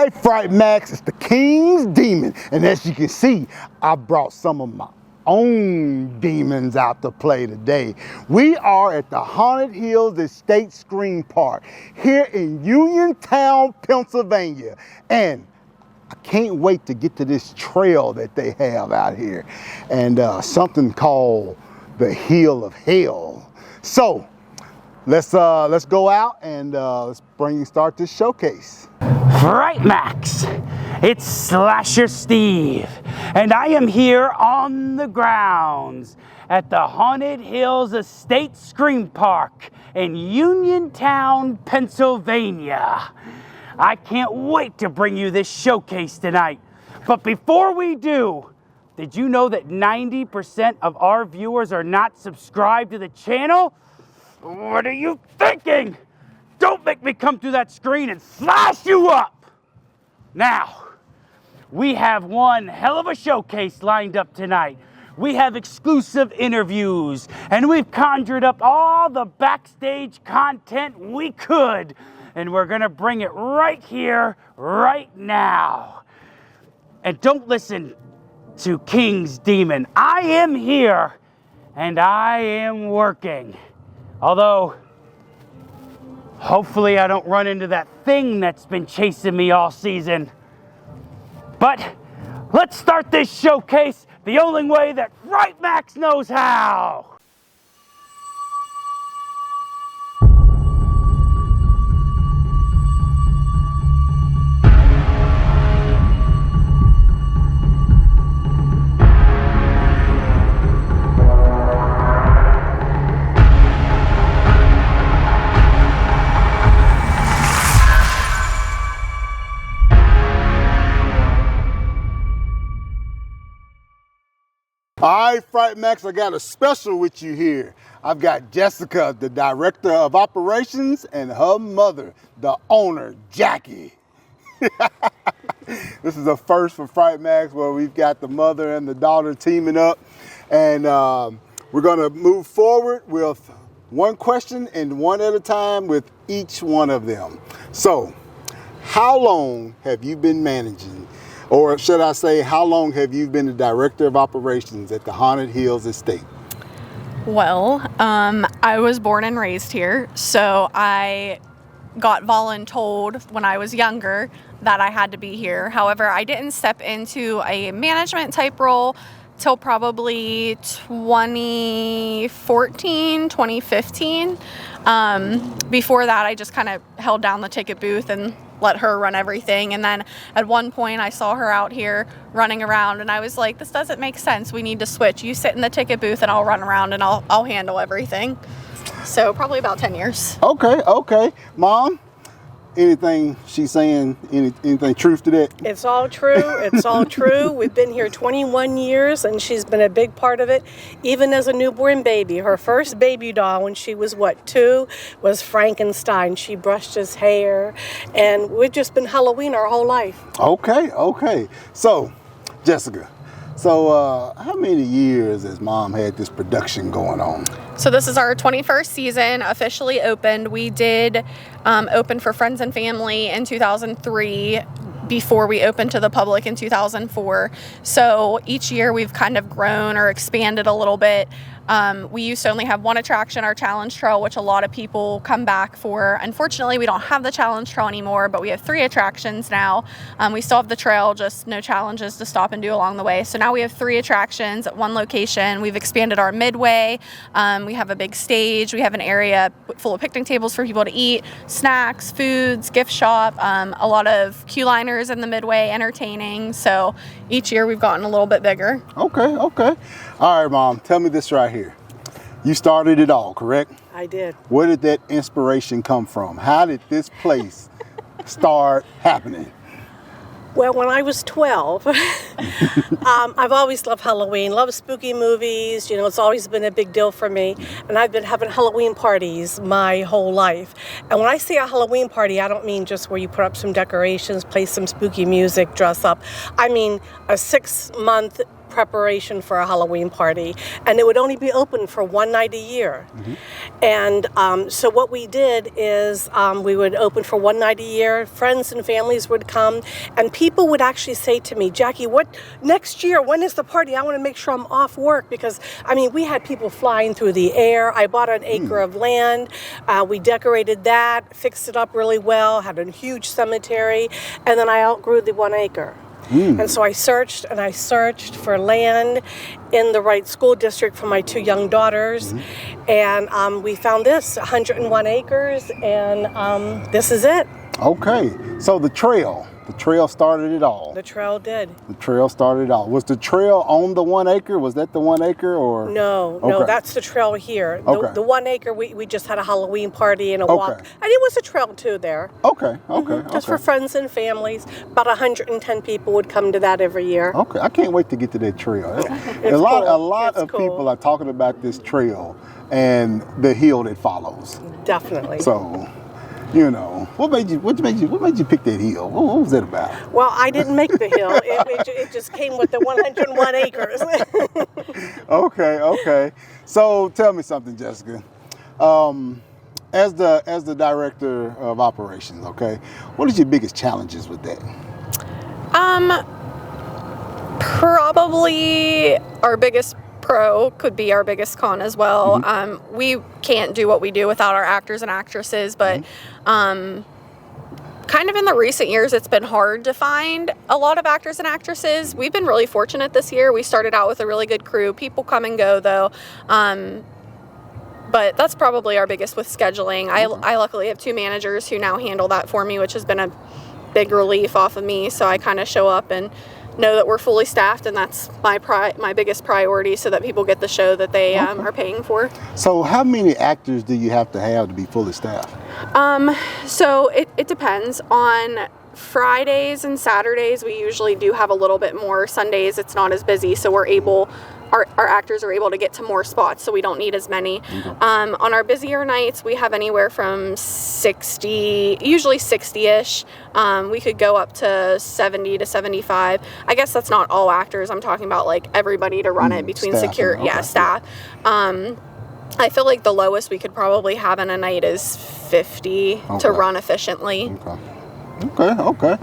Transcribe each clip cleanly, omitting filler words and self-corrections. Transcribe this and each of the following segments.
Hi, FrightMaxx, it's the King's Demon. And as you can see, I brought some of my own demons out to play today. We are at the Haunted Hills Estate Screen Park here in Uniontown, Pennsylvania. And I can't wait to get to this trail that they have out here and something called the Hill of Hell. So let's go out and let's start this showcase. FrightMaxx, it's Slasher Steve, and I am here on the grounds at the Haunted Hills Estate Screen Park in Uniontown, Pennsylvania. I can't wait to bring you this showcase tonight. But before we do, did you know that 90% of our viewers are not subscribed to the channel? What are you thinking? Don't make me come through that screen and slash you up! Now, we have one hell of a showcase lined up tonight. We have exclusive interviews, and we've conjured up all the backstage content we could, and we're gonna bring it right here, right now. And don't listen to King's Demon. I am here, and I am working. Although, hopefully I don't run into that thing that's been chasing me all season. But let's start this showcase the only way that FrightMaxx knows how. All right, FrightMaxx, I got a special with you here. I've got Jessica, the director of operations, and her mother, the owner, Jackie. This is a first for FrightMaxx where we've got the mother and the daughter teaming up. And we're gonna move forward with one question and one at a time with each one of them. So, how long have you been managing? Or should I say, how long have you been the director of operations at the Haunted Hills Estate? Well, I was born and raised here, so I got voluntold when I was younger that I had to be here. However, I didn't step into a management type role till probably 2014, 2015. Before that, I just kind of held down the ticket booth and let her run everything. And then at one point I saw her out here running around and I was like, this doesn't make sense. We need to switch. You sit in the ticket booth and I'll run around and I'll handle everything. So probably about 10 years. Okay. Mom, anything she's saying, anything truth to that? It's all true. It's all true. We've been here 21 years and she's been a big part of it, even as a newborn baby. Her first baby doll when she was, 2, was Frankenstein. She brushed his hair, and we've just been Halloween our whole life. Okay. So, Jessica, how many years has Mom had this production going on? So this is our 21st season, officially opened. We did open for friends and family in 2003 before we opened to the public in 2004. So each year we've kind of grown or expanded a little bit. We used to only have one attraction, our challenge trail, which a lot of people come back for. Unfortunately, we don't have the challenge trail anymore, but we have 3 attractions now. We still have the trail, just no challenges to stop and do along the way. So now we have 3 attractions at one location. We've expanded our midway. We have a big stage. We have an area full of picnic tables for people to eat, snacks, foods, gift shop, a lot of queue liners in the midway entertaining. So each year we've gotten a little bit bigger. Okay. All right, Mom, tell me this right here. You started it all, correct? I did. Where did that inspiration come from? How did this place start happening? Well, when I was 12, I've always loved Halloween, loved spooky movies. You know, it's always been a big deal for me. And I've been having Halloween parties my whole life. And when I say a Halloween party, I don't mean just where you put up some decorations, play some spooky music, dress up. I mean a 6-month preparation for a Halloween party, and it would only be open for one night a year. And so what we did is we would open for one night a year. Friends and families would come, and people would actually say to me, Jackie, what next year, when is the party? I want to make sure I'm off work, because I mean, we had people flying through the air. I bought an acre of land. We decorated that, fixed it up really well, had a huge cemetery, and then I outgrew the 1 acre. And so I searched and I searched for land in the right school district for my 2 young daughters. And we found this, 101 acres, and this is it. Okay, so the trail started it all. The trail did. The trail started it all. Was the trail on the 1 acre? Was that the 1 acre or? No, that's the trail here. Okay. The 1 acre, we just had a Halloween party and a walk. And it was a trail too there. Okay. Just for friends and families. About 110 people would come to that every year. Okay, I can't wait to get to that trail. It's a lot cool. of people are talking about this trail and the hill that follows. Definitely. So, you know, what made you pick that hill? What was that about? Well, I didn't make the hill. It just came with the 101 acres. Okay. So tell me something, Jessica. As the director of operations, okay, what is your biggest challenges with that? Probably our biggest pro could be our biggest con as well. We can't do what we do without our actors and actresses, but kind of in the recent years, it's been hard to find a lot of actors and actresses. We've been really fortunate this year. We started out with a really good crew. People come and go, though. But that's probably our biggest with scheduling. I luckily have 2 managers who now handle that for me, which has been a big relief off of me. So I kind of show up and know that we're fully staffed, and that's my biggest priority, so that people get the show that they are paying for. So how many actors do you have to be fully staffed? So it depends. On Fridays and Saturdays, we usually do have a little bit more. Sundays, it's not as busy, so our actors are able to get to more spots, so we don't need as many. On our busier nights, we have anywhere from 60, usually 60-ish. We could go up to 70 to 75. I guess that's not all actors. I'm talking about like everybody to run it between staff. I feel like the lowest we could probably have in a night is 50 to run efficiently. Okay.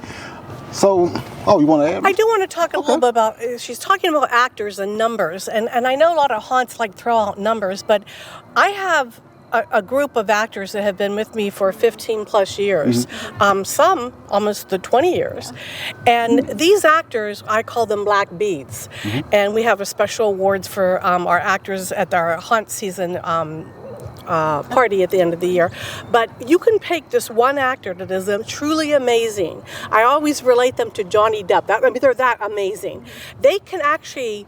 So, you want to add? I do want to talk a little bit about, she's talking about actors and numbers, and I know a lot of haunts like throw out numbers, but I have a group of actors that have been with me for 15 plus years, some almost the 20 years. And these actors, I call them black beads. And we have a special awards for our actors at our haunt season party at the end of the year. But you can pick this one actor that is truly amazing. I always relate them to Johnny Depp. They're that amazing. They can actually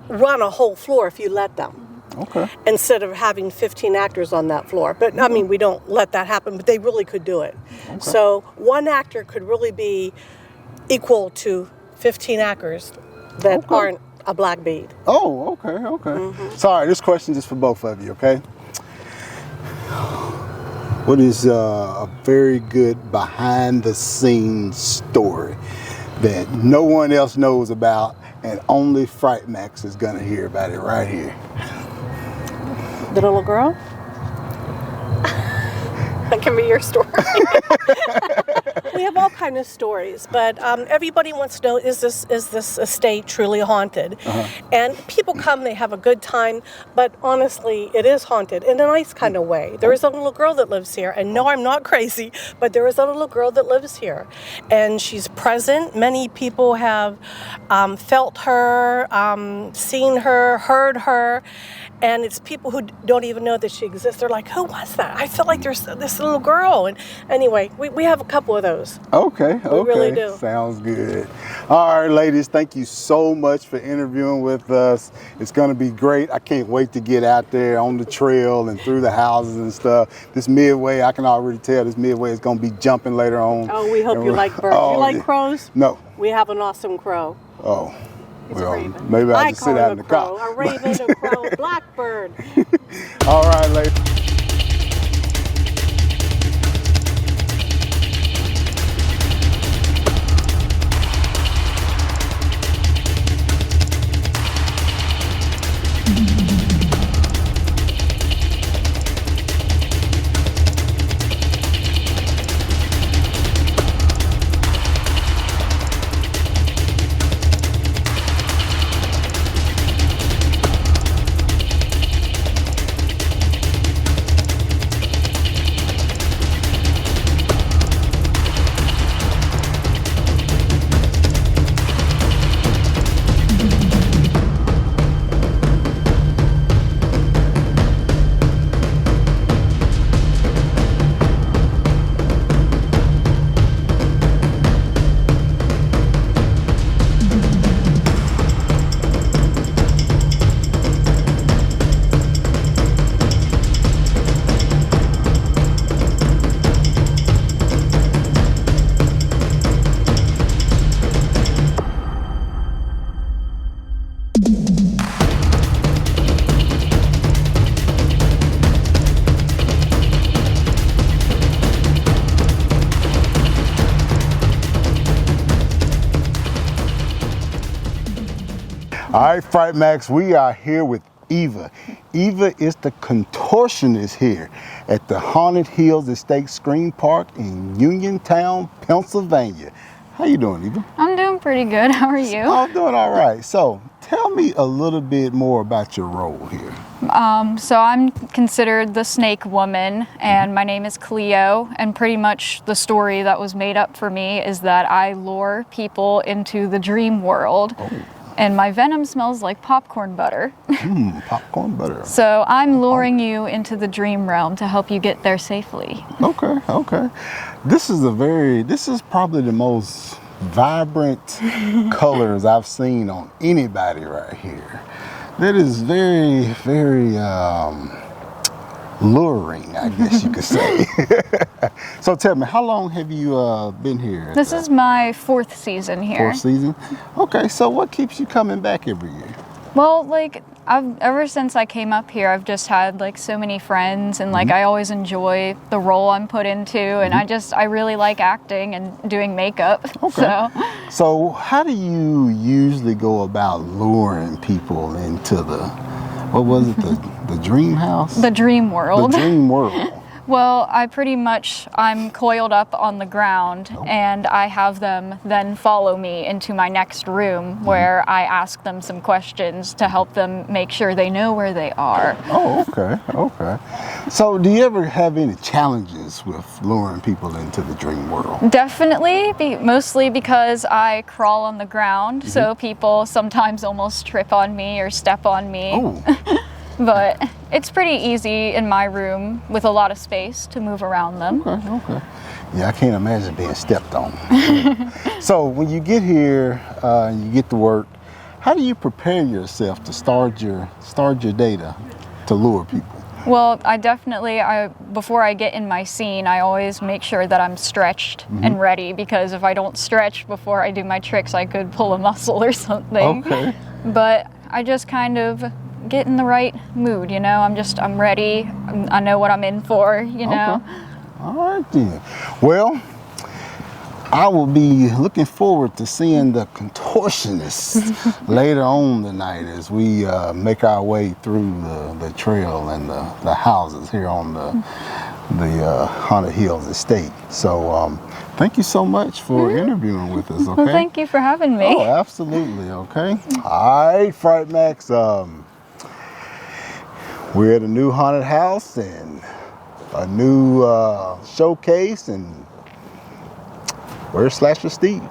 run a whole floor if you let them. Okay. Instead of having 15 actors on that floor. But I mean, we don't let that happen, but they really could do it. Okay. So one actor could really be equal to 15 actors that aren't a black bead. Oh, okay. Sorry, this question is for both of you, okay? What is a very good behind-the-scenes story that no one else knows about and only FrightMaxx is going to hear about it right here? The little girl? That can be your story. We have all kinds of stories, but everybody wants to know, is this estate truly haunted? And people come, they have a good time, but honestly, it is haunted in a nice kind of way. There is a little girl that lives here, and no, I'm not crazy, but there is a little girl that lives here, and she's present. Many people have felt her, seen her, heard her, and it's people who don't even know that she exists. They're like, who was that? I feel like there's this little girl. And anyway, we have a couple of those. Okay. We really do. Sounds good. All right, ladies, thank you so much for interviewing with us. It's going to be great. I can't wait to get out there on the trail and through the houses and stuff. This Midway, I can already tell this Midway is going to be jumping later on. Oh, we hope you like birds. You like crows? No. We have an awesome crow. Oh. It's a raven. Maybe I'll just sit out in the car. A raven, a crow, blackbird. All right, ladies. All right, FrightMaxx, we are here with Eva. Eva is the contortionist here at the Haunted Hills Estate Screen Park in Uniontown, Pennsylvania. How you doing, Eva? I'm doing pretty good. How are you? I'm doing all right. So tell me a little bit more about your role here. So I'm considered the snake woman, and my name is Cleo, and pretty much the story that was made up for me is that I lure people into the dream world. Oh. And my venom smells like popcorn butter. Popcorn butter. So I'm luring you into the dream realm to help you get there safely. Okay, okay. This is probably the most vibrant colors I've seen on anybody right here. That is very, very luring, I guess you could say. So tell me, how long have you been here? This is my 4th season here. 4th season? Okay, so what keeps you coming back every year? Well, like, ever since I came up here, I've just had like so many friends, and like I always enjoy the role I'm put into, and I really like acting and doing makeup. Okay. So how do you usually go about luring people into what was it, the dream house? The dream world. The dream world. Well, I'm coiled up on the ground, and I have them then follow me into my next room where I ask them some questions to help them make sure they know where they are. Oh, okay, okay. So do you ever have any challenges with luring people into the dream world? Definitely, mostly because I crawl on the ground, so people sometimes almost trip on me or step on me. Oh. But it's pretty easy in my room with a lot of space to move around them. Okay, okay. Yeah, I can't imagine being stepped on. So when you get here and you get to work, how do you prepare yourself to start your day to lure people? Well, before I get in my scene, I always make sure that I'm stretched and ready, because if I don't stretch before I do my tricks, I could pull a muscle or something. Okay. But I just kind of get in the right mood, you know. I'm ready. I know what I'm in for, you know. Okay. All right then. Well, I will be looking forward to seeing the contortionist later on tonight as we make our way through the trail and the houses here on the Haunted Hills Estate. So thank you so much for interviewing with us, okay? Well, thank you for having me. Oh, absolutely, okay. All right, FrightMaxx, we're at a new haunted house and a new showcase, and where's Slasher Steve?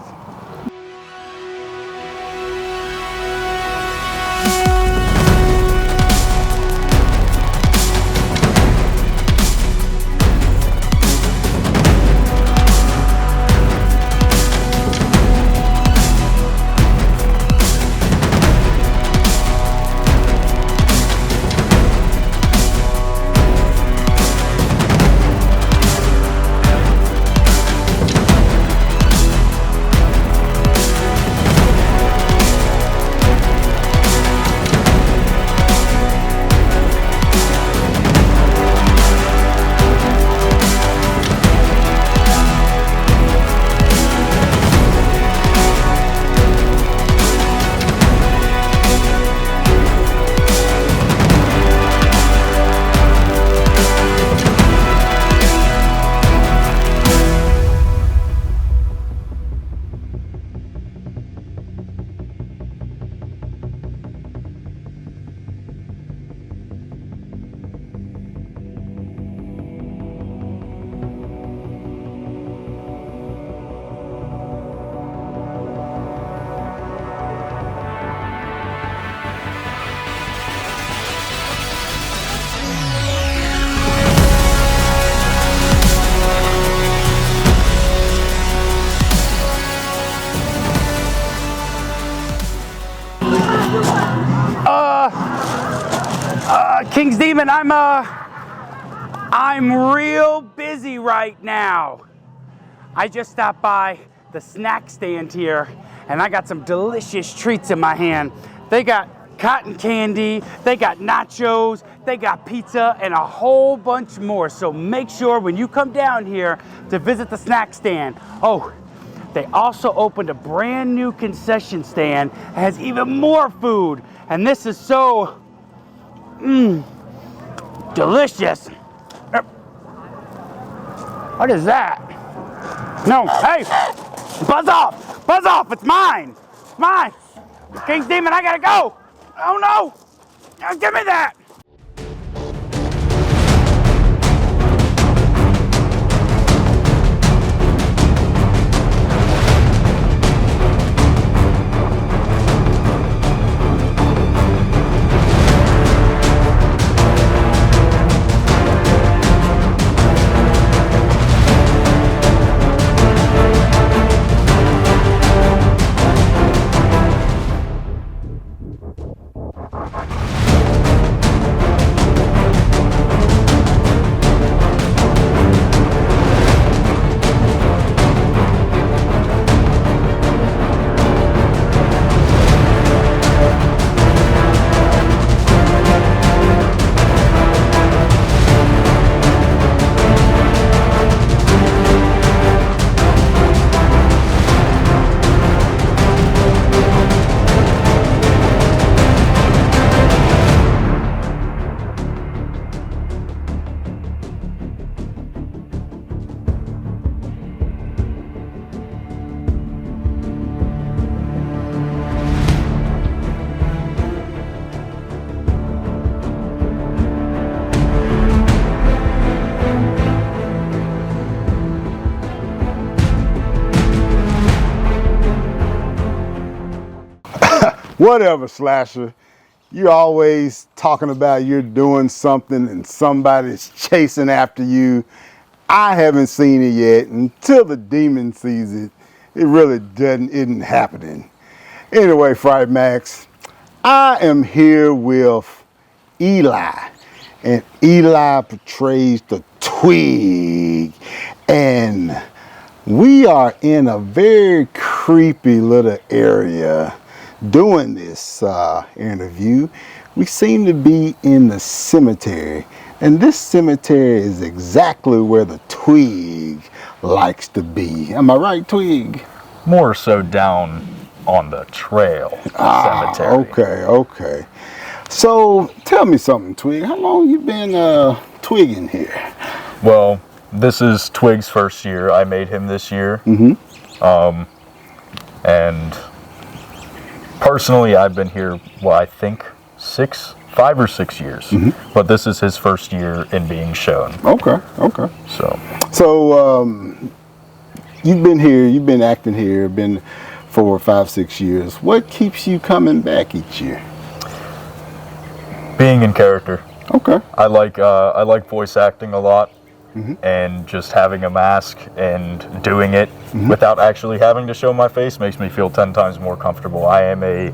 King's Demon, I'm real busy right now. I just stopped by the snack stand here, and I got some delicious treats in my hand. They got cotton candy, they got nachos, they got pizza, and a whole bunch more. So make sure when you come down here to visit the snack stand. Oh, they also opened a brand new concession stand that has even more food. And this is so delicious. What is that? No, hey, buzz off, it's mine, King's Demon, I gotta go. Oh no, give me that. Whatever, Slasher. You're always talking about you're doing something and somebody's chasing after you. I haven't seen it yet. Until the demon sees it, it really isn't happening. Anyway, FrightMaxx, I am here with Eli. And Eli portrays the twig. And we are in a very creepy little area doing this interview. We seem to be in the cemetery, and this cemetery is exactly where the twig likes to be. Am I right, Twig? More so down on the trail cemetery. Okay. So tell me something, Twig. How long you been twigging here? Well, this is Twig's first year. I made him this year. And personally, I've been here, well, I think 5 or 6 years, but this is his first year in being shown. Okay. So you've been here, you've been acting here, been 4, 5, 6 years. What keeps you coming back each year? Being in character. Okay. I like voice acting a lot, and just having a mask and doing it without actually having to show my face makes me feel 10 times more comfortable. I am a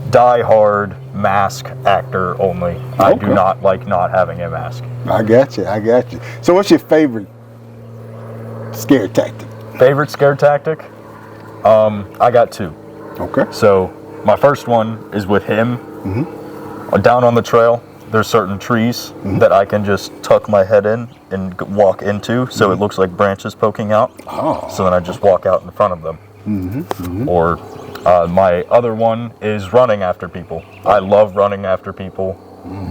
die-hard mask actor only. I do not like not having a mask. I got you. So what's your favorite scare tactic? Favorite scare tactic? I got 2. Okay. So my first one is with him. Down on the trail, there's certain trees that I can just tuck my head in and walk into, so it looks like branches poking out. So then I just walk out in front of them. Or my other one is running after people. I love running after people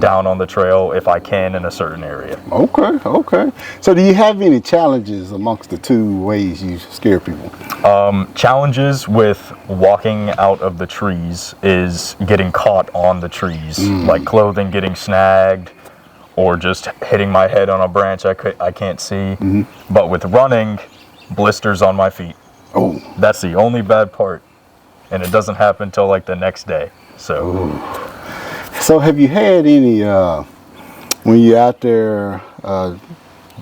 down on the trail if I can in a certain area. Okay. So do you have any challenges amongst the 2 ways you scare people? Challenges with walking out of the trees is getting caught on the trees, like clothing getting snagged or just hitting my head on a branch I can't see. But with running, blisters on my feet. That's the only bad part, and it doesn't happen until like the next day. So have you had any, when you're out there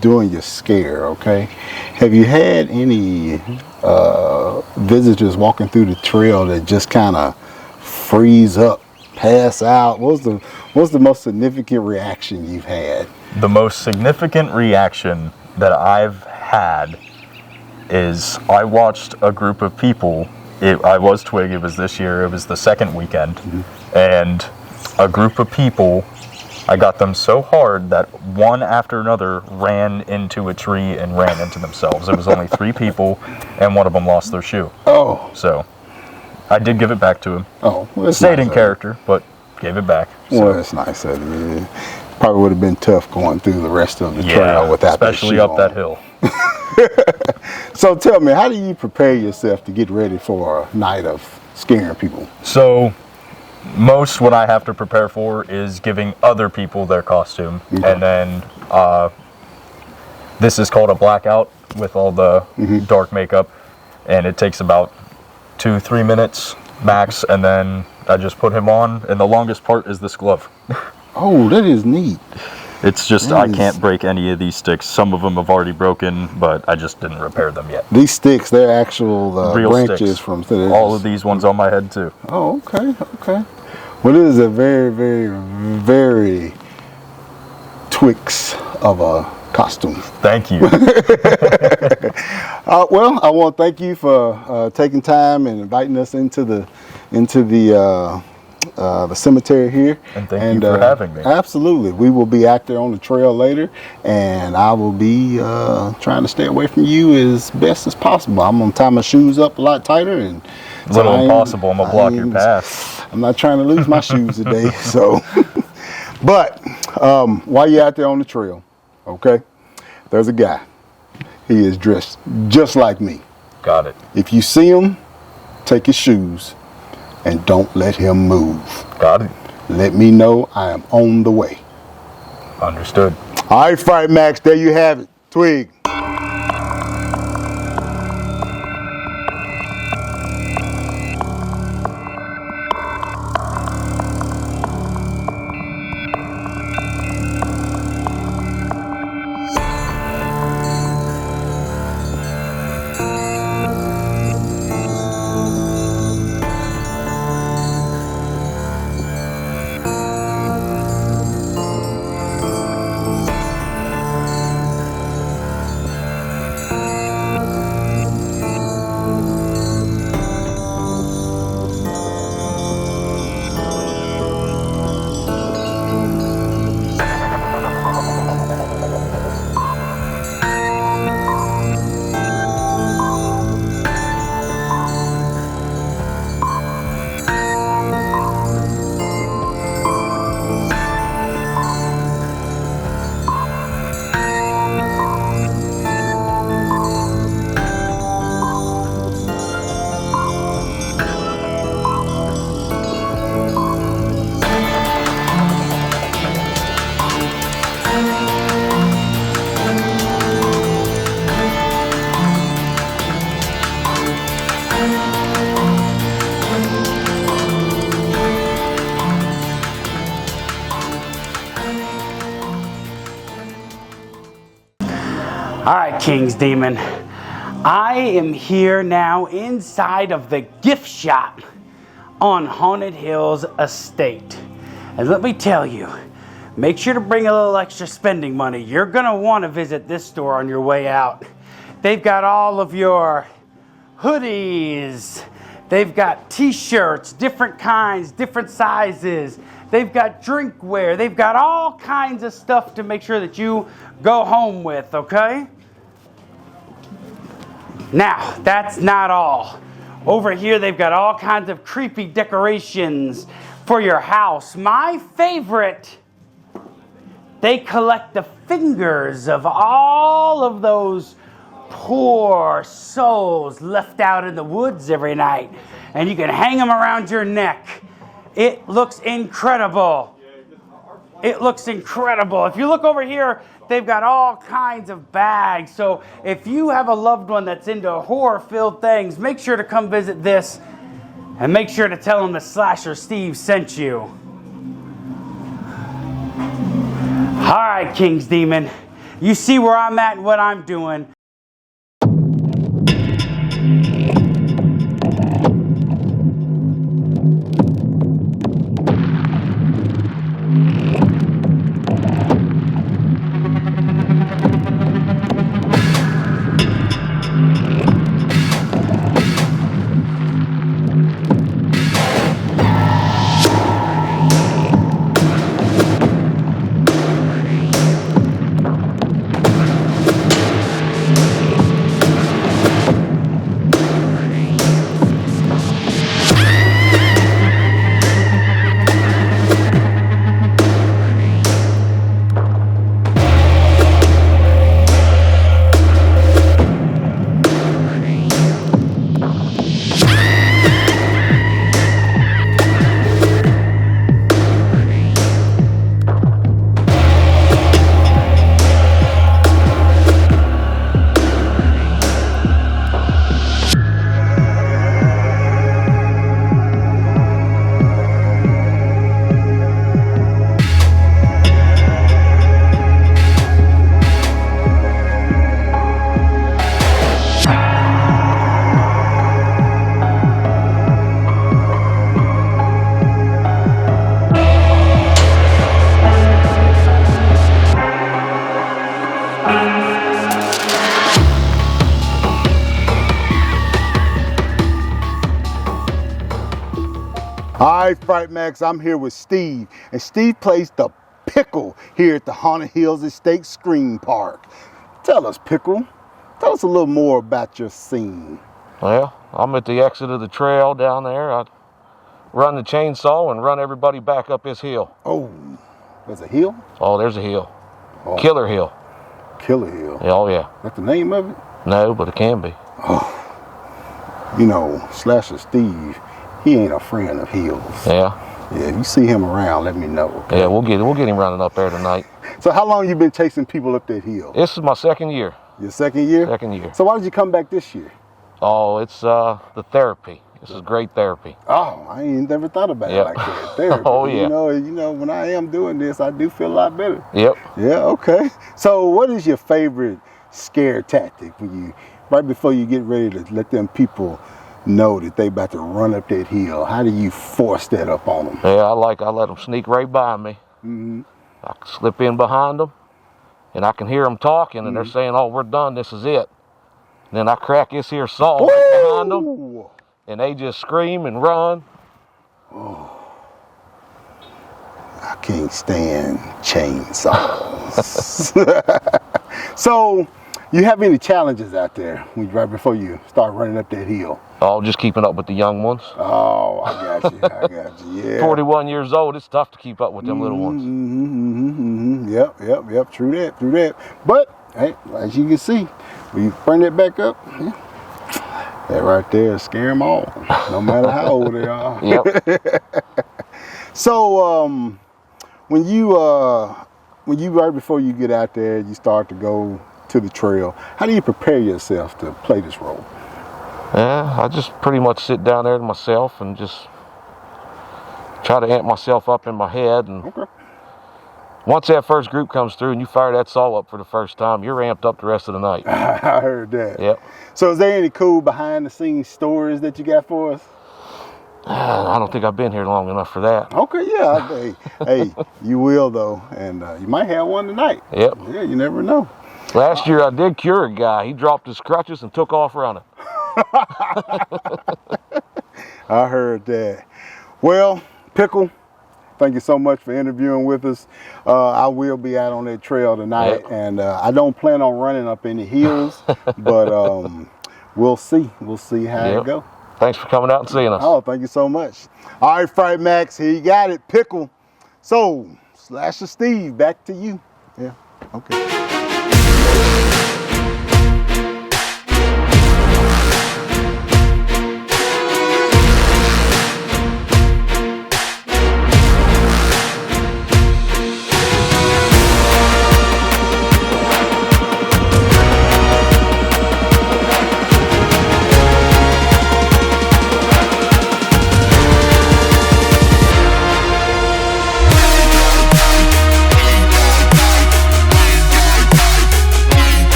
doing your scare, okay, have you had any visitors walking through the trail that just kind of freeze up, pass out? What's the most significant reaction you've had? The most significant reaction that I've had is I watched a group of people. I was Twig, it was this year, it was the second weekend, and a group of people I got them so hard that one after another ran into a tree and ran into themselves. It was only 3 people, and one of them lost their shoe. Oh. So I did give it back to him. Oh, well, that's Stayed nice in character, but gave it back. Well, that's nice of you. Probably would have been tough going through the rest of the trail without that especially shoe up on. that hill. So tell me, how do you prepare yourself to get ready for a night of scaring people? So most what I have to prepare for is giving other people their costume. Okay. And then this is called a blackout with all the dark makeup, and it takes about 2-3 minutes max, and then I just put him on, and the longest part is this glove. Oh, that is neat. It's just I can't break any of these sticks. Some of them have already broken, but I just didn't repair them yet. These sticks, they're actual Real branches sticks. from... All of these ones on my head too. Oh, okay, okay. Well, it is a very, very, very Twix of a costume. Thank you. Well, I want to thank you for taking time and inviting us into the cemetery here. And thank you for having me. Absolutely. We will be out there on the trail later, and I will be trying to stay away from you as best as possible. I'm going to tie my shoes up a lot tighter. And A little impossible. I'm going to block your path. I'm not trying to lose my shoes today. So, but while you're out there on the trail, okay, there's a guy. He is dressed just like me. Got it. If you see him, take his shoes and don't let him move. Got it. Let me know I am on the way. Understood. All right, FrightMaxx, there you have it. Twig. All right, King's Demon. I am here now inside of the gift shop on Haunted Hills Estate. And let me tell you, make sure to bring a little extra spending money. You're gonna want to visit this store on your way out. They've got all of your hoodies. They've got t-shirts, different kinds, different sizes. They've got drinkware. They've got all kinds of stuff to make sure that you go home with, okay? Now, that's not all. Over here, they've got all kinds of creepy decorations for your house. My favorite, they collect the fingers of all of those poor souls left out in the woods every night. And you can hang them around your neck. It looks incredible. It looks incredible. If you look over here, they've got all kinds of bags. So if you have a loved one that's into horror-filled things, make sure to come visit this and make sure to tell them the Slasher Steve sent you. All right, King's Demon. You see where I'm at and what I'm doing. All right, FrightMaxx, I'm here with Steve, and Steve plays the Pickle here at the Haunted Hills Estate Scream Park. Tell us, Pickle, tell us a little more about your scene. Well, I'm at the exit of the trail down there. I run the chainsaw and run everybody back up this hill. Oh, there's a hill? Oh, there's a hill. Oh. Killer Hill. Killer Hill? Oh, yeah. That's the name of it? No, but it can be. Oh, you know, Slasher Steve, he ain't a friend of hills. Yeah. Yeah, if you see him around, let me know. Okay? Yeah, we'll get him running up there tonight. So how long you been chasing people up that hill? This is my second year. Your second year? Second year. So why did you come back this year? Oh, it's the therapy. This is great therapy. Oh, I ain't never thought about it like that. Therapy. Oh, yeah. You know, when I am doing this, I do feel a lot better. Yep. Yeah, okay. So what is your favorite scare tactic when you, right before you get ready to let them people know that they about to run up that hill? How do you force that up on them? Yeah, I let them sneak right by me. Mm-hmm. I can slip in behind them, and I can hear them talking, and they're saying, "Oh, we're done. This is it." And then I crack this here saw right behind them, and they just scream and run. Oh, I can't stand chainsaws. So, you have any challenges out there right before you start running up that hill? Oh, just keeping up with the young ones. Oh, I got you. I got you. Yeah. 41 years old, it's tough to keep up with them little ones. Yep. True that. But, hey, as you can see, when you bring that back up, that right there scare them all, no matter how old they are. Yep. So, when you right before you get out there, you start to go to the trail, how do you prepare yourself to play this role? Yeah, I just pretty much sit down there to myself and just try to amp myself up in my head. And once that first group comes through and you fire that saw up for the first time, you're amped up the rest of the night. I heard that. Yep. So is there any cool behind the scenes stories that you got for us? I don't think I've been here long enough for that. Okay, yeah. Hey, you will though, and you might have one tonight. Yep. Yeah, you never know. Last year I did cure a guy. He dropped his crutches and took off running. I heard that. Well, Pickle, thank you so much for interviewing with us. I will be out on that trail tonight, and I don't plan on running up any hills, but we'll see. We'll see how it goes. Thanks for coming out and seeing us. Oh, thank you so much. All right, FrightMaxx, here you got it, Pickle. So, Slasher Steve, back to you. Yeah, okay.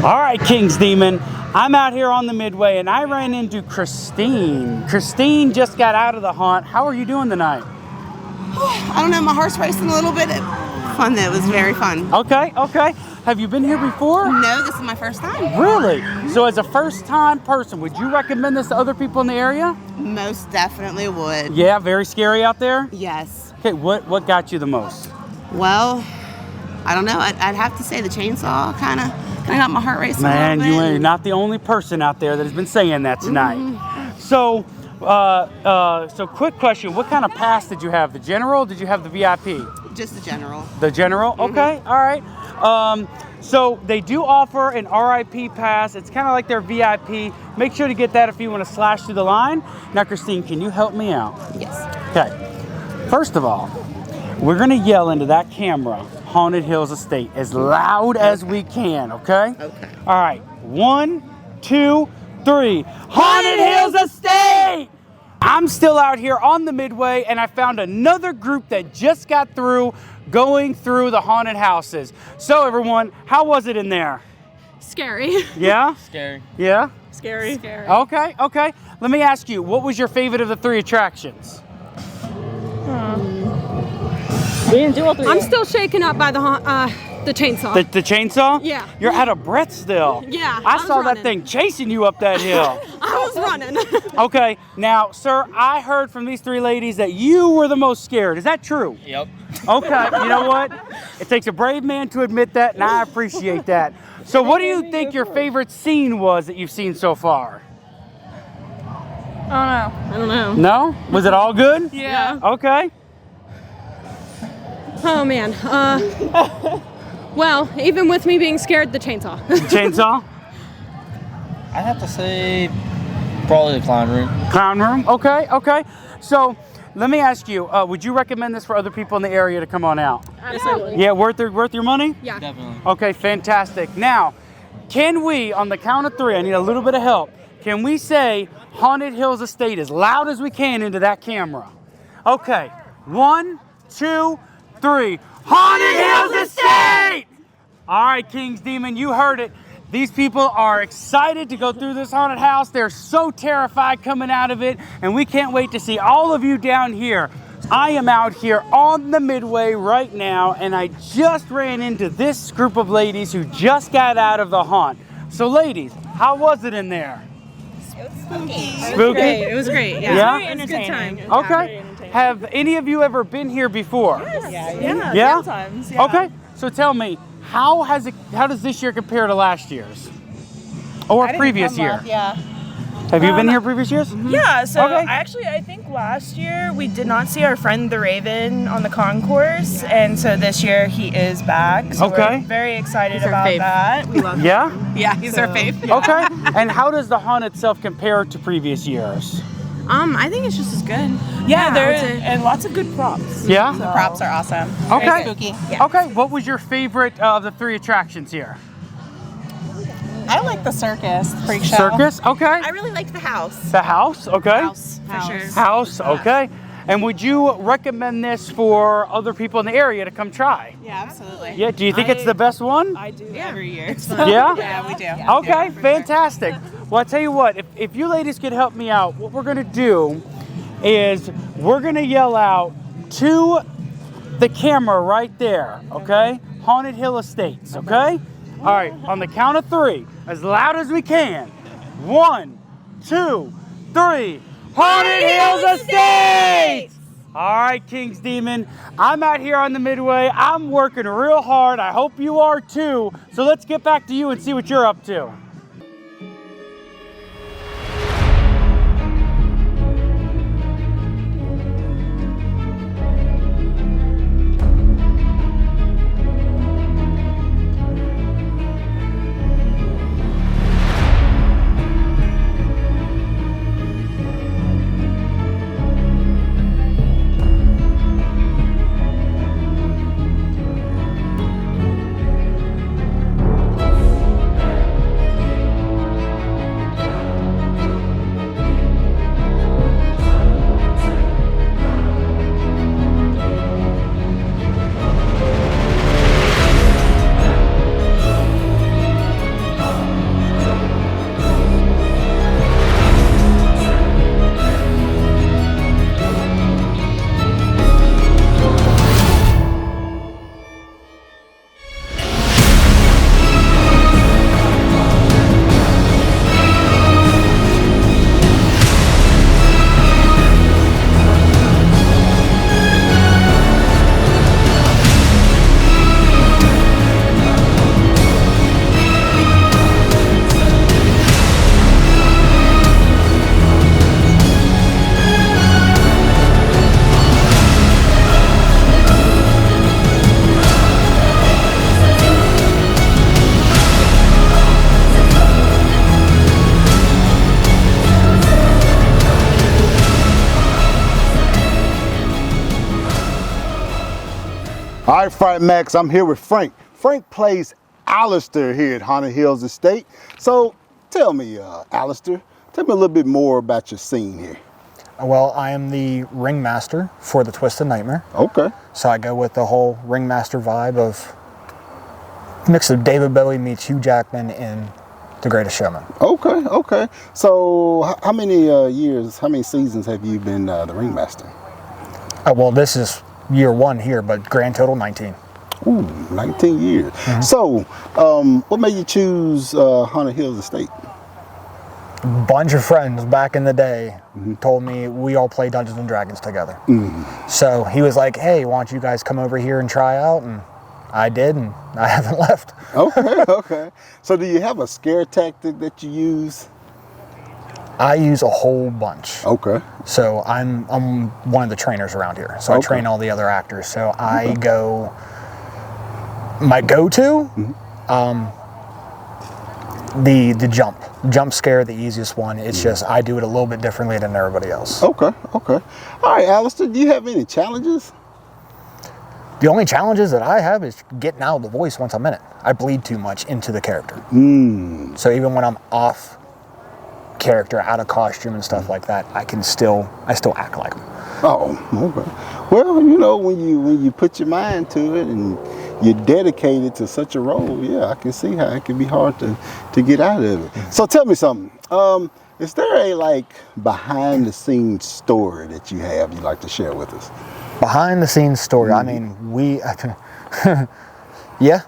All right, King's Demon, I'm out here on the Midway and I ran into Christine. Christine just got out of the haunt. How are you doing tonight? I don't know, my heart's racing a little bit. Fun though, it was very fun. Okay. Have you been here before? No, this is my first time. Really? So as a first-time person, would you recommend this to other people in the area? Most definitely would. Yeah, very scary out there? Yes. Okay, what got you the most? Well, I don't know. I'd have to say the chainsaw kind of got my heart racing Man, a little bit. you're not the only person out there that has been saying that tonight. Mm-hmm. So quick question. What kind of pass did you have? The general? Did you have the VIP? Just the general. The general? Mm-hmm. Okay, all right. So they do offer an RIP pass. It's kind of like their VIP. Make sure to get that if you want to slash through the line. Now, Christine, can you help me out? Yes. Okay. First of all, we're going to yell into that camera, Haunted Hills Estate, as loud as we can, okay? Okay. All right. 1, 2, 3. Haunted Hills Estate! I'm still out here on the Midway, and I found another group that just got through going through the haunted houses. So everyone, how was it in there? Scary. Yeah? Scary. Yeah? Scary. Okay, okay. Let me ask you, what was your favorite of the 3 attractions? We didn't do all 3. I'm still shaken up by the chainsaw. The chainsaw? Yeah. You're out of breath still. Yeah, I I was saw that running. thing chasing you up that hill. I was running. Okay, now, sir, I heard from these 3 ladies that you were the most scared. Is that true? Yep. Okay, you know what? It takes a brave man to admit that, and I appreciate that. So what do you think your favorite scene was that you've seen so far? I don't know. No? Was it all good? Yeah. Okay. Oh man. Well, even with me being scared, the chainsaw. Chainsaw? I'd have to say probably the clown room. Clown room? Okay, okay. So let me ask you, would you recommend this for other people in the area to come on out? Absolutely. Yeah, worth your money? Yeah. Definitely. Okay, fantastic. Now, can we, on the count of 3, I need a little bit of help, can we say Haunted Hills Estate as loud as we can into that camera? Okay, 1, 2, 3. Haunted Hills Estate! All right, King's Demon, you heard it. These people are excited to go through this haunted house. They're so terrified coming out of it, and we can't wait to see all of you down here. I am out here on the Midway right now, and I just ran into this group of ladies who just got out of the haunt. So ladies, how was it in there? Spooky? It was great. Yeah. Yeah? It was a good time. Okay. Have any of you ever been here before? Yeah. Sometimes, yeah. Okay. So tell me, how does this year compare to last year's? Or previous year? Yeah. Have you been here previous years? Yeah, so Okay. I think last year we did not see our friend the Raven on the concourse, and so this year he is back. So Okay. we're very excited our about fave. that. We love Yeah? Yeah, he's our fave. Okay. And how does the haunt itself compare to previous years? I think it's just as good. Yeah, there I would say. and lots of good props. Yeah? So- Props are awesome. Okay. Very spooky. Okay. What was your favorite of the 3 attractions here? I like the circus freak show. Circus? Okay. I really liked the house. The house? Okay. House, for sure. House, okay. And would you recommend this for other people in the area to come try? Yeah, absolutely. Yeah, do you think it's the best one? I do Yeah. every year. Yeah? Yeah, we do. Okay, fantastic. Well, I tell you what, if you ladies could help me out, what we're gonna do is we're gonna yell out to the camera right there, okay? Haunted Hill Estates, okay? All right, on the count of 3, as loud as we can. 1, 2, 3. Haunted Hills Estates! All right, King's Demon, I'm out here on the Midway. I'm working real hard. I hope you are too. So let's get back to you and see what you're up to. All right, FrightMaxx, I'm here with Frank. Frank plays Alistair here at Haunted Hills Estate. So tell me, Alistair, tell me a little bit more about your scene here. Well, I am the ringmaster for the Twisted Nightmare. Okay. So I go with the whole ringmaster vibe of mix of David Bowie meets Hugh Jackman in The Greatest Showman. Okay, okay. So how many years, how many seasons have you been the ringmaster? Well, this is year 1 here, but grand total 19. Ooh, 19 years. Mm-hmm. So, what made you choose Haunted Hills Estate? Bunch of friends back in the day told me we all play Dungeons and Dragons together. So he was like, hey, why don't you guys come over here and try out? And I did, and I haven't left. Okay, okay. So do you have a scare tactic that you use? I use a whole bunch. Okay. So I'm one of the trainers around here. So I train all the other actors. So I go, my go-to, the jump scare, the easiest one. It's just I do it a little bit differently than everybody else. Okay, okay. All right, Alistair, do you have any challenges? The only challenges that I have is getting out of the voice once I'm in it. I bleed too much into the character. So even when I'm off character, out of costume and stuff like that, I still act like them. Oh, okay. Well, you know, when you put your mind to it and you're dedicated to such a role, yeah, I can see how it can be hard to get out of it. So tell me something. Is there a behind the scenes story that you have you'd like to share with us? Behind the scenes story. I mean, yeah.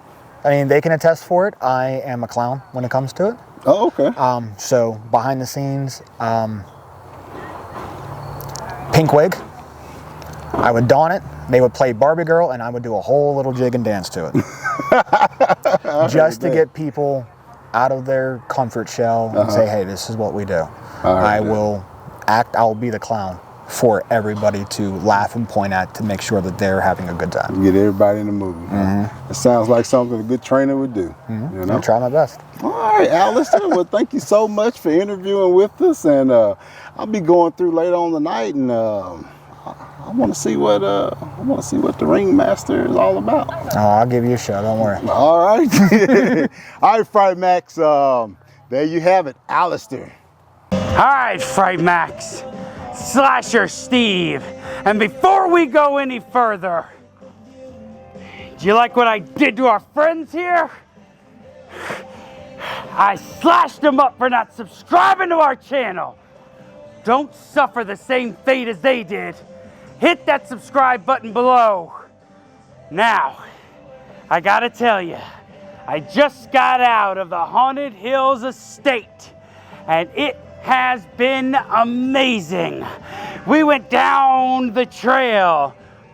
I mean, they can attest for it. I am a clown when it comes to it. Oh, okay. So behind the scenes, pink wig. I would don it. They would play Barbie Girl, and I would do a whole little jig and dance to it, just to get people out of their comfort shell and say, "Hey, this is what we do." I will act. I'll be the clown for everybody to laugh and point at to make sure that they're having a good time. Get everybody in the mood. It sounds like something a good trainer would do. You know? I'll try my best. All right, Alistair. Well, thank you so much for interviewing with us, and I'll be going through later on tonight, and I want to see what the ringmaster is all about. Oh, I'll give you a show. Don't worry. All right. All right, FrightMaxx. There you have it, Alistair. All right, FrightMaxx. Slasher Steve. And before we go any further, do you like what I did to our friends here? I slashed them up for not subscribing to our channel. Don't suffer the same fate as they did. Hit that subscribe button below. Now, I gotta tell you, I just got out of the Haunted Hills Estate, and it has been amazing. We went down the trail,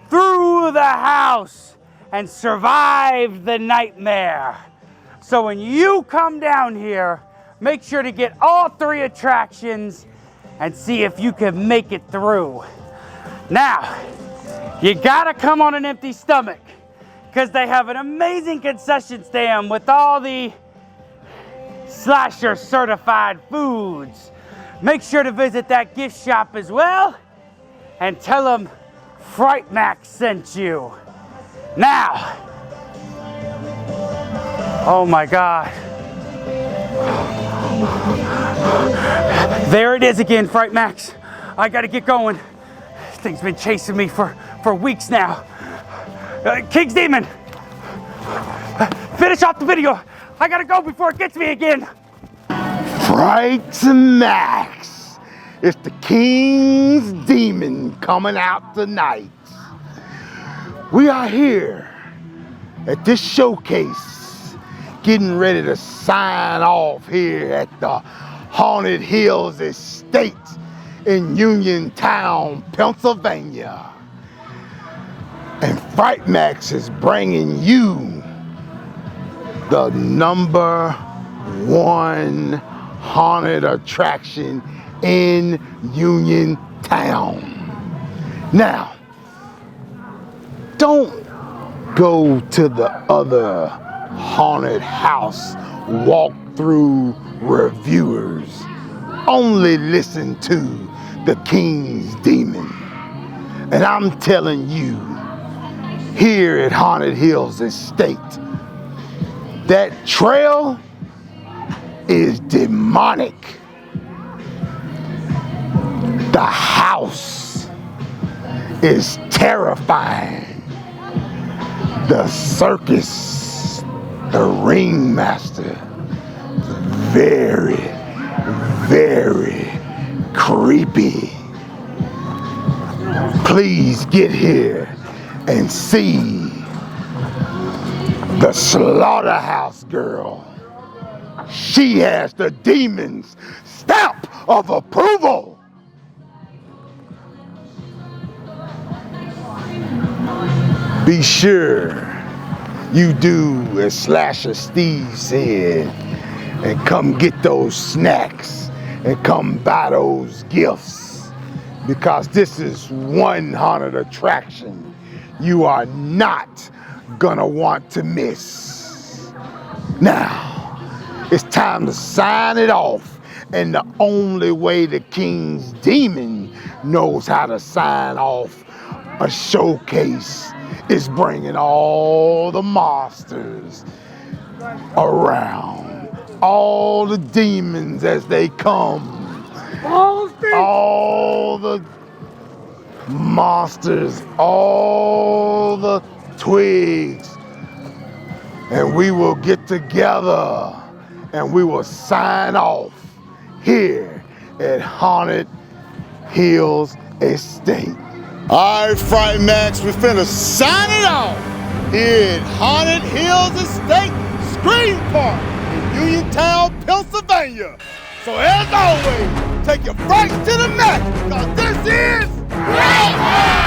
through the house, and survived the nightmare. So when you come down here, make sure to get all 3 attractions and see if you can make it through. Now, you gotta come on an empty stomach, because they have an amazing concession stand with all the slasher certified foods. Make sure to visit that gift shop as well, and tell them FrightMaxx sent you. Now, oh my God. There it is again, FrightMaxx. I gotta get going. This thing's been chasing me for weeks now. King's Demon, finish off the video. I gotta go before it gets me again. FrightMaxx. It's the King's Demon coming out tonight. We are here at this showcase, getting ready to sign off here at the Haunted Hills Estate in Uniontown, Pennsylvania. And FrightMaxx is bringing you the #1 haunted attraction in Uniontown. Now, don't go to the other haunted house walkthrough reviewers. Only listen to the King's Demon. And I'm telling you, here at Haunted Hills Estate, that trail is demonic. The house is terrifying. The circus, the ringmaster, very, very creepy. Please get here and see the slaughterhouse girl. She has the demon's stamp of approval. Be sure you do as Slasher Steve said and come get those snacks and come buy those gifts, because this is one haunted attraction you are not gonna want to miss. Now, it's time to sign it off, and the only way the King's Demon knows how to sign off a showcase is bringing all the monsters around, all the demons as they come, all the monsters, all the twigs, and we will get together and we will sign off here at Haunted Hills Estate. All right, FrightMaxx, we finna sign it off here at Haunted Hills Estate Scream Park in Uniontown, Pennsylvania. So as always, take your fright to the max, because this is FrightMaxx!